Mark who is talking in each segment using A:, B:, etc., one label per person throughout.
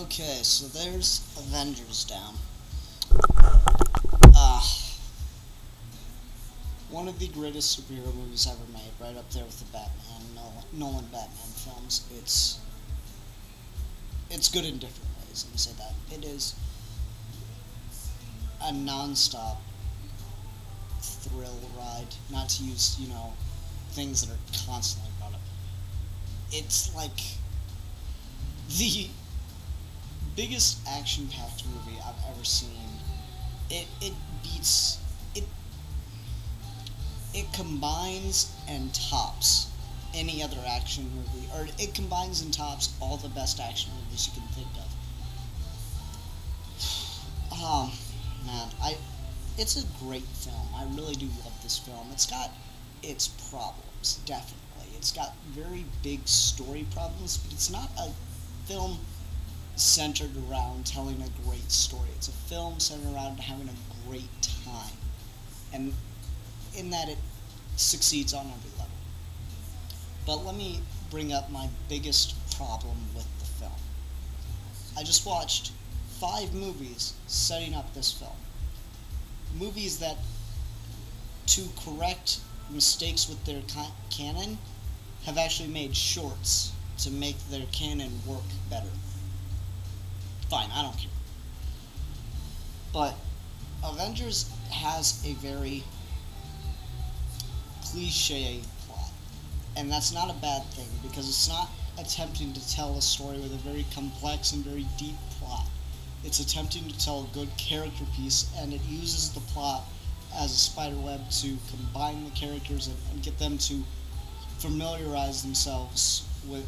A: Okay, so there's Avengers down. Uh, One of the greatest superhero movies ever made, right up there with the Nolan Batman films. It's good in different ways. Let me say that it is a non-stop thrill ride. Not to use things that are constantly brought up. It's like the biggest action-packed movie I've ever seen. It beats it it combines and tops any other action movie, or it combines and tops all the best action movies you can think of. Oh man, it's a great film. I really do love this film. It's got its problems, definitely. It's got very big story problems, but it's not a film centered around telling a great story. It's a film centered around having a great time, and in that it succeeds on every level. But let me bring up my biggest problem with the film. I just watched 5 movies setting up this film. Movies that, to correct mistakes with their canon, have actually made shorts to make their canon work better. Fine, I don't care. But Avengers has a very cliche plot. And that's not a bad thing, because it's not attempting to tell a story with a very complex and very deep plot. It's attempting to tell a good character piece, and it uses the plot as a spider web to combine the characters and get them to familiarize themselves with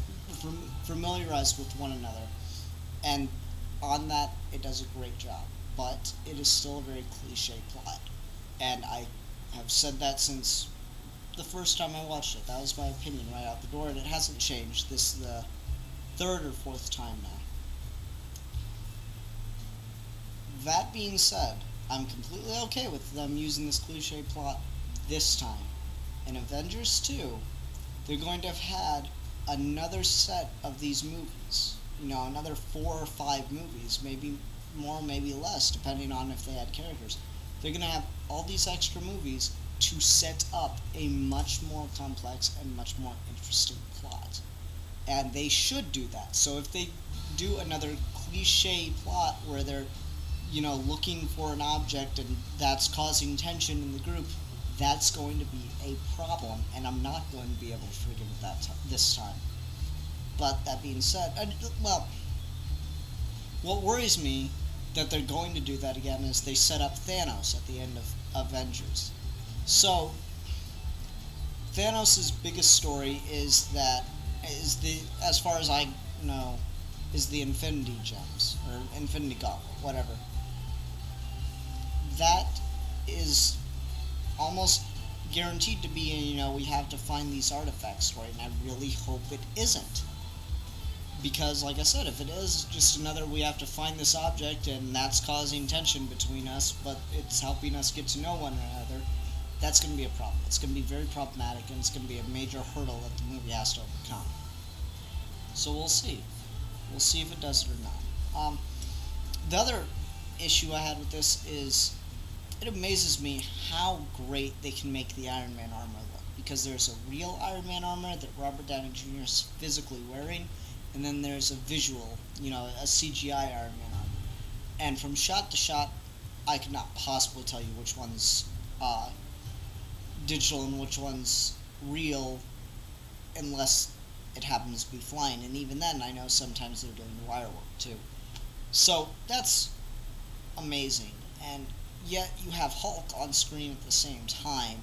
A: familiarize with one another. And on that, it does a great job. But it is still a very cliche plot. And I have said that since the first time I watched it. That was my opinion right out the door, and it hasn't changed. This is the third or fourth time now. That being said, I'm completely okay with them using this cliche plot this time. In Avengers 2, they're going to have had another set of these movies. Another 4 or 5 movies, maybe more, maybe less, depending on if they had characters. They're going to have all these extra movies to set up a much more complex and much more interesting plot. And they should do that. So if they do another cliche plot where they're, looking for an object and that's causing tension in the group, that's going to be a problem, and I'm not going to be able to forgive it this time. But that being said, what worries me that they're going to do that again is they set up Thanos at the end of Avengers. So Thanos' biggest story is as far as I know, is the Infinity Gems or Infinity Gauntlet, whatever. That is almost guaranteed to be, we have to find these artifacts story, and I really hope it isn't. Because, like I said, if it is just another we have to find this object and that's causing tension between us, but it's helping us get to know one another, that's going to be a problem. It's going to be very problematic, and it's going to be a major hurdle that the movie has to overcome. So we'll see. We'll see if it does it or not. The other issue I had with this is it amazes me how great they can make the Iron Man armor look. Because there's a real Iron Man armor that Robert Downey Jr. is physically wearing, and then there's a visual, a CGI Iron Man armor. And from shot to shot, I could not possibly tell you which one's digital and which one's real, unless it happens to be flying. And even then, I know sometimes they're doing wire work too. So that's amazing. And yet you have Hulk on screen at the same time,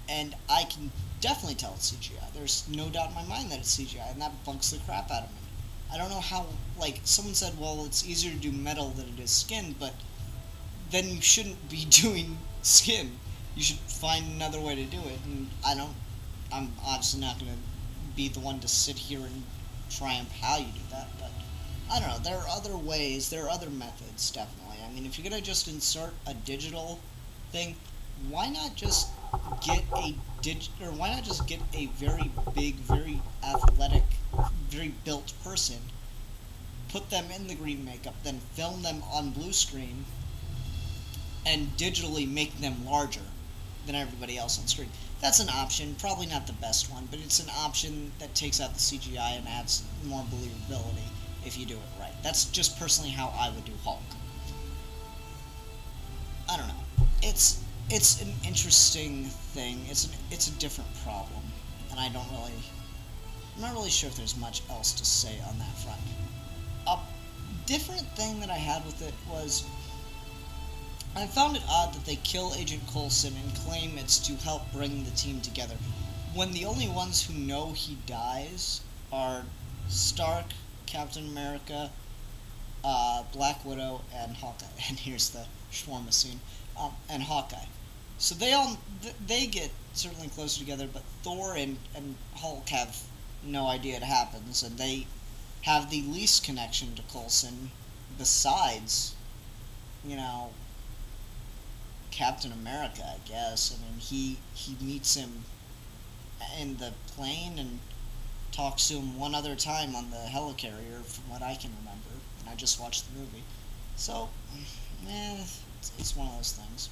A: and I can definitely tell it's CGI. There's no doubt in my mind that it's CGI, and that bugs the crap out of me. I don't know how, someone said, well, it's easier to do metal than it is skin, but then you shouldn't be doing skin. You should find another way to do it, and I'm obviously not going to be the one to sit here and triumph how you do that, but I don't know, there are other ways, there are other methods, definitely. I mean, if you're going to just insert a digital thing, why not just get a very big, very athletic, very built person, put them in the green makeup, then film them on blue screen, and digitally make them larger than everybody else on screen. That's an option, probably not the best one, but it's an option that takes out the CGI and adds more believability if you do it right. That's just personally how I would do Hulk. I don't know. It's an interesting thing. It's a different problem, and I'm not really sure if there's much else to say on that front. A different thing that I had with it was I found it odd that they kill Agent Coulson and claim it's to help bring the team together, when the only ones who know he dies are Stark, Captain America, Black Widow, and Hawkeye. And here's the shawarma scene. And Hawkeye. So they get certainly closer together, but Thor and Hulk have no idea it happens, and they have the least connection to Coulson besides, Captain America, I guess. I mean, he meets him in the plane and talks to him one other time on the helicarrier, from what I can remember, and I just watched the movie. So, it's one of those things.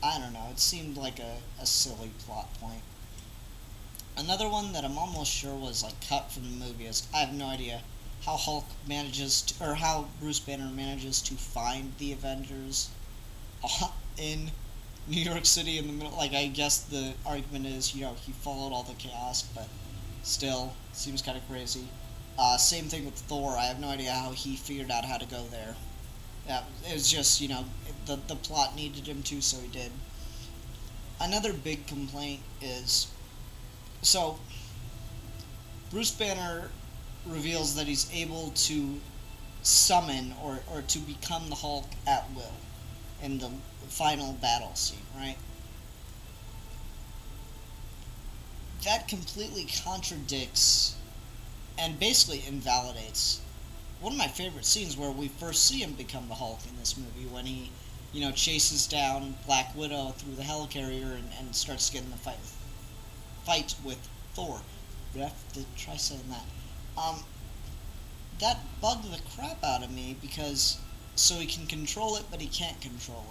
A: I don't know, it seemed like a silly plot point. Another one that I'm almost sure was cut from the movie is I have no idea how Hulk manages to, or how Bruce Banner manages to find the Avengers in New York City in the middle. I guess the argument is, he followed all the chaos, but still, seems kind of crazy. Same thing with Thor. I have no idea how he figured out how to go there. Yeah, it was just, the plot needed him to, so he did. Another big complaint is, so, Bruce Banner reveals that he's able to summon or to become the Hulk at will in the final battle scene, right? That completely contradicts and basically invalidates one of my favorite scenes, where we first see him become the Hulk in this movie, when he, chases down Black Widow through the helicarrier and starts getting the fight with Thor. Do I have to try saying that? That bugged the crap out of me, because so he can control it, but he can't control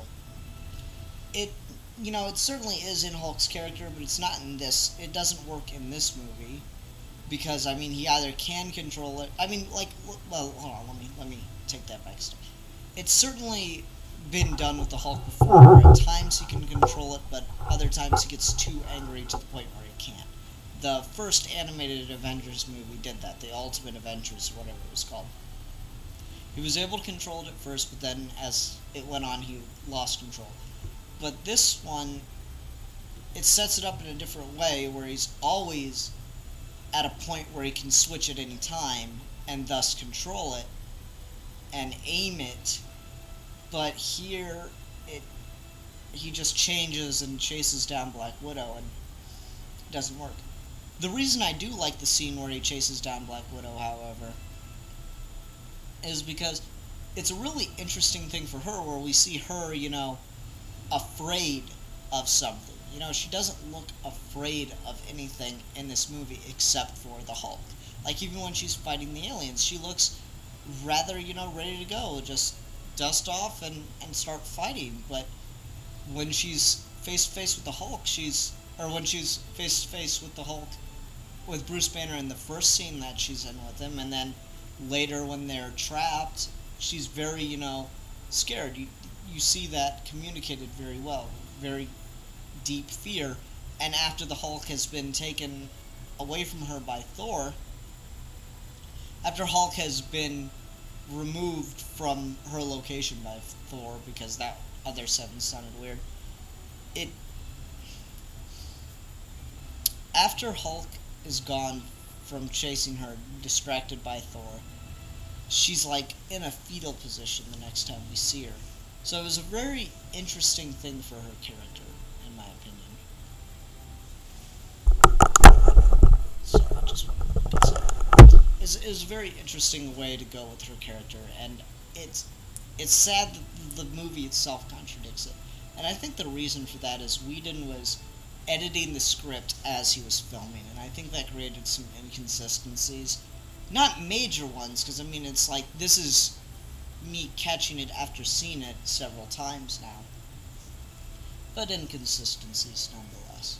A: it. It certainly is in Hulk's character, but it's not in this. It doesn't work in this movie. Because, he either can control it... well, hold on, let me take that back a step. It's certainly been done with the Hulk before, where at times he can control it, but other times he gets too angry to the point where he can't. The first animated Avengers movie did that, the Ultimate Avengers, whatever it was called. He was able to control it at first, but then as it went on, he lost control. But this one, it sets it up in a different way, where he's always at a point where he can switch at any time and thus control it and aim it, but here he just changes and chases down Black Widow, and it doesn't work. The reason I do like the scene where he chases down Black Widow, however, is because it's a really interesting thing for her, where we see her, afraid of something. She doesn't look afraid of anything in this movie except for the Hulk. Even when she's fighting the aliens, she looks rather, ready to go. Just dust off and start fighting. But when she's face to face with the Hulk, when she's face to face with the Hulk, with Bruce Banner in the first scene that she's in with him, and then later when they're trapped, she's very, scared. You see that communicated very well. Very deep fear, and after the Hulk has been taken away from her by Thor, after Hulk has been removed from her location by Thor, because that other sentence sounded weird, after Hulk is gone from chasing her, distracted by Thor, she's in a fetal position the next time we see her. So it was a very interesting thing for her character, in my opinion. So I just wanted to get some. It was a very interesting way to go with her character, and it's sad that the movie itself contradicts it. And I think the reason for that is Whedon was editing the script as he was filming, and I think that created some inconsistencies. Not major ones, because I mean, it's like this is me catching it after seeing it several times now, but inconsistencies nonetheless.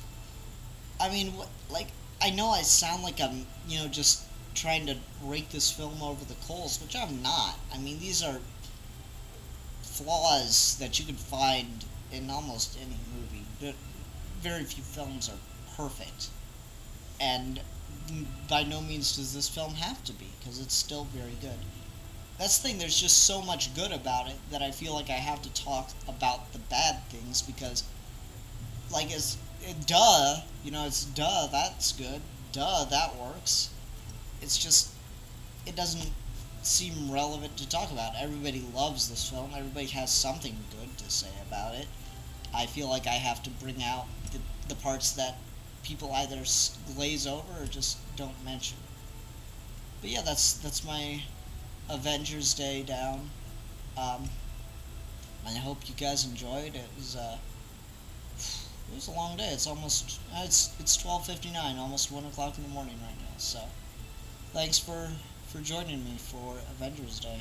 A: I mean, like, I know I sound like I'm, just trying to rake this film over the coals, which I'm not. I mean, these are flaws that you could find in almost any movie. But very few films are perfect, and by no means does this film have to be, because it's still very good. That's the thing. There's just so much good about it that I feel like I have to talk about the bad things because, like, duh, it's duh. That's good. Duh, that works. It's just it doesn't seem relevant to talk about. Everybody loves this film. Everybody has something good to say about it. I feel like I have to bring out the parts that people either glaze over or just don't mention. But yeah, that's my Avengers Day down. Um, I hope you guys enjoyed. It was a long day. It's 12:59, almost 1 o'clock in the morning right now. So thanks for joining me for Avengers Day.